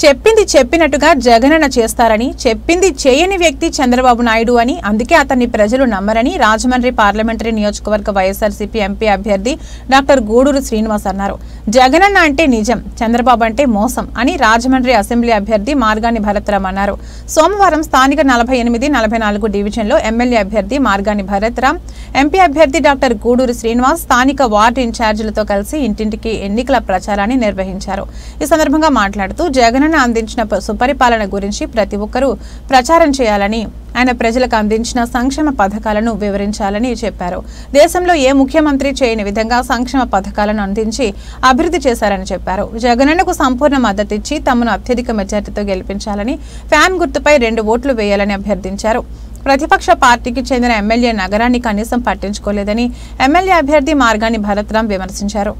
చెప్పింది చెప్పినట్టుగా జగనన్న చేస్తారని, చెప్పింది చేయని వ్యక్తి చంద్రబాబు నాయుడు అని, అందుకే అతన్ని ప్రజలు నమ్మరని రాజమండ్రి పార్లమెంటరీ నియోజకవర్గ వైఎస్ఆర్సీపీ ఎంపీ అభ్యర్థి డాక్టర్ గూడూరు శ్రీనివాస్ అన్నారు. జగనన్న అంటే నిజం, చంద్రబాబు అంటే మోసం అని రాజమండ్రి అసెంబ్లీ అభ్యర్థి మార్గాని భరత్రామ్ అన్నారు. సోమవారం స్థానిక 48, 44 డివిజన్లో ఎమ్మెల్యే అభ్యర్థి మార్గాని భరత్రామ్, ఎంపీ అభ్యర్థి డాక్టర్ గూడూరు శ్రీనివాస్ స్థానిక వార్డు ఇన్ఛార్జీలతో కలిసి ఇంటింటికి ఎన్నికల ప్రచారాన్ని నిర్వహించారు. ఈ సందర్భంగా మాట్లాడుతూ జగనన్న అందించిన సుపరిపాలన గురించి ప్రతి ఒక్కరూ ప్రచారం చేయాలని, ఆయన ప్రజలకు అందించిన సంక్షేమ పథకాలను వివరించాలని చెప్పారు. దేశంలో ఏ ముఖ్యమంత్రి చేయని విధంగా సంక్షేమ పథకాలను అందించి అభివృద్ధి చేశారని చెప్పారు. జగనన్నకు సంపూర్ణ మద్దతిచ్చి తమను అత్యధిక మెజార్టీతో గెలిపించాలని, ఫ్యాన్ గుర్తుపై 2 ఓట్లు వేయాలని అభ్యర్థించారు. ప్రతిపక్ష పార్టీకి చెందిన ఎమ్మెల్యే నగరాన్ని కనీసం పట్టించుకోలేదని ఎమ్మెల్యే అభ్యర్థి మార్గాని భరత్రామ్ విమర్శించారు.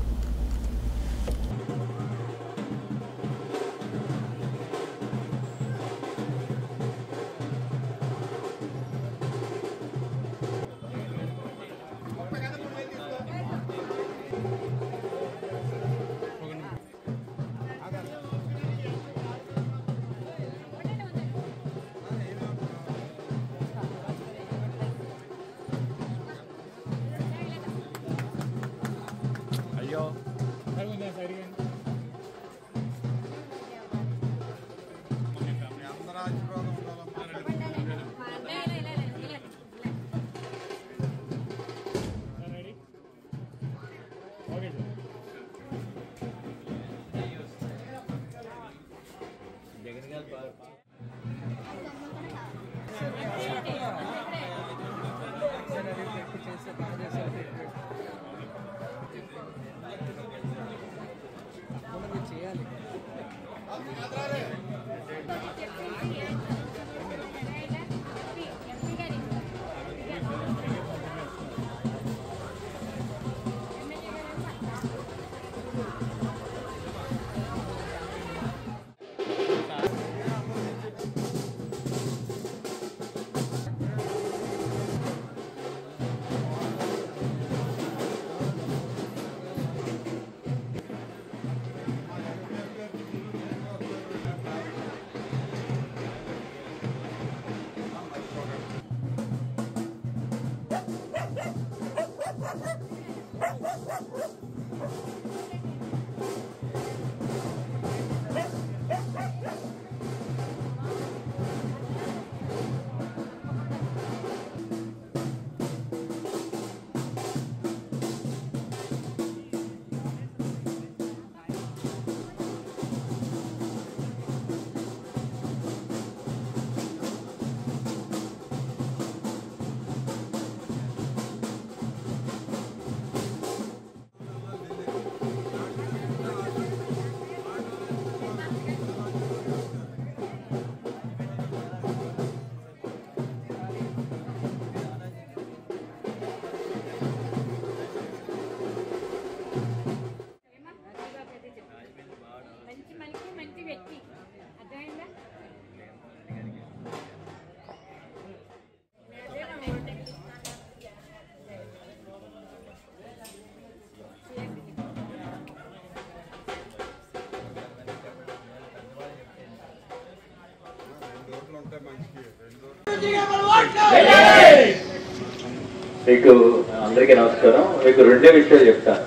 మీకు అందరికీ నమస్కారం. మీకు 2 విషయాలు చెప్తాను.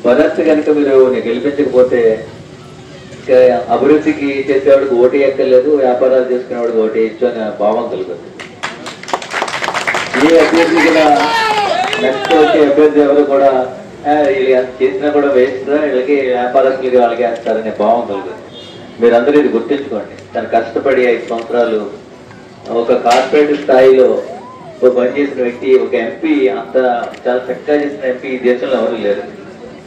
భరత్ కనుక మీరు గెలిపించకపోతే అభివృద్ధికి చేసేవాడికి ఓటు ఎక్కర్లేదు, వ్యాపారాలు చేసుకునేవాడికి ఓటు వేయచ్చు అనే భావం కలుగుతుంది. ఈ అభ్యర్థి కూడా నెక్స్ట్ వచ్చే అభ్యర్థి ఎవరు కూడా వీళ్ళు చేసినా కూడా వేస్ట్, వీళ్ళకి వ్యాపారస్తులకి వాళ్ళకి వేస్తారనే భావం కలుగుతుంది. మీరందరూ ఇది గుర్తించుకోండి. తను కష్టపడి 5 సంవత్సరాలు ఒక కార్పొరేట్ స్థాయిలో పనిచేసిన వ్యక్తి, ఒక ఎంపీ, అంత చాలా చక్కగా చేసిన ఎంపీ ఈ దేశంలో ఎవరు లేరు.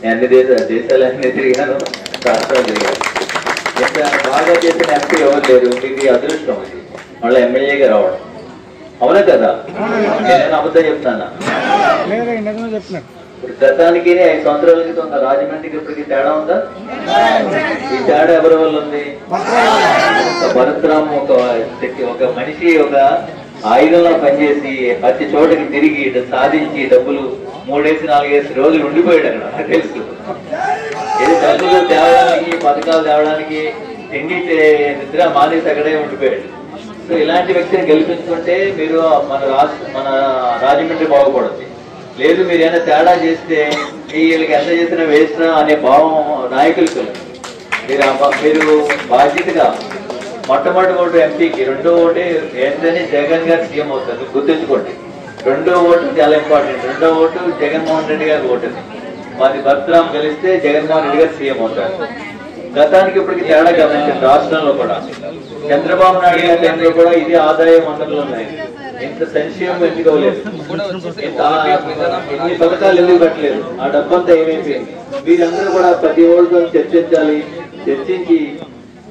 నేను అన్ని దేశాలన్నీ తిరిగాను, రాష్ట్రాలు తిరిగాను. ఎంత బాగా చేసిన ఎంపీ ఎవరు లేరు. మీకు అదృష్టం ఇది మళ్ళీ ఎమ్మెల్యేగా రావడం. అవునా కదా? నేను అబద్ధం చెప్తానా? గతానికి 5 సంవత్సరాల క్రితం రాజమండ్రికి ఇప్పటికి తేడా ఉందా? ఈ తేడా ఎవరి వల్ల ఉంది? భరత్రామ్ ఒక మనిషి ఒక ఆయుధంలో పనిచేసి ప్రతి చోటకి తిరిగి సాధించి డబ్బులు 3-4 రోజులు ఉండిపోయాడు అక్కడ. తెలుసు ఏది డబ్బులు తేవడానికి పథకాలు తేవడానికి తిండి నిద్ర మానేసి అక్కడే ఉండిపోయాడు. సో ఇలాంటి వ్యక్తిని గెలిపించుకుంటే మీరు మన రాజమండ్రి బాగుపడుతుంది. లేదు మీరు ఏమైనా తేడా చేస్తే వీళ్ళకి ఎంత చేసినా వేసినా అనే భావం నాయకులకు మీరు బాధ్యతగా మొట్టమొదటి ఓటు ఎంపీకి, రెండో ఓటు ఏంటని జగన్ గారు సీఎం అవుతారు. గుర్తుంచుకోండి, రెండో ఓటు చాలా ఇంపార్టెంట్. రెండో ఓటు జగన్మోహన్ రెడ్డి గారి ఓటుని మాది భద్రాం గెలిస్తే జగన్మోహన్ రెడ్డి గారు సీఎం అవుతారు. గతానికి ఇప్పటికి తేడా గమనించండి. రాష్ట్రంలో కూడా చంద్రబాబు నాయుడు గారి టైంలో కూడా ఇది ఆదాయ వనరులు ఉన్నాయి. ఇంత సంక్షేమం ఎందుకు అవ్వలేదు, ఇన్ని పథకాలు ఎందుకు పెట్టలేదు, ఆ డబ్బంతా ఏమైపోయింది. మీరందరూ కూడా ప్రతి ఓటుతో చర్చించాలి. చర్చించి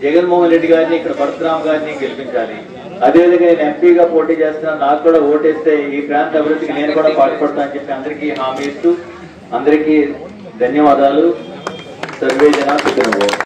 జగన్మోహన్ రెడ్డి గారిని, ఇక్కడ పరశురామ్ గారిని గెలిపించాలి. అదేవిధంగా నేను ఎంపీగా పోటీ చేస్తున్నాను, నాకు కూడా ఓటేస్తే ఈ ప్రాంత అభివృద్ధికి నేను కూడా పాటుపడతాను అని చెప్పి అందరికీ హామీ ఇస్తూ అందరికీ ధన్యవాదాలు. సర్వే జనా సుఖినో భవంతు.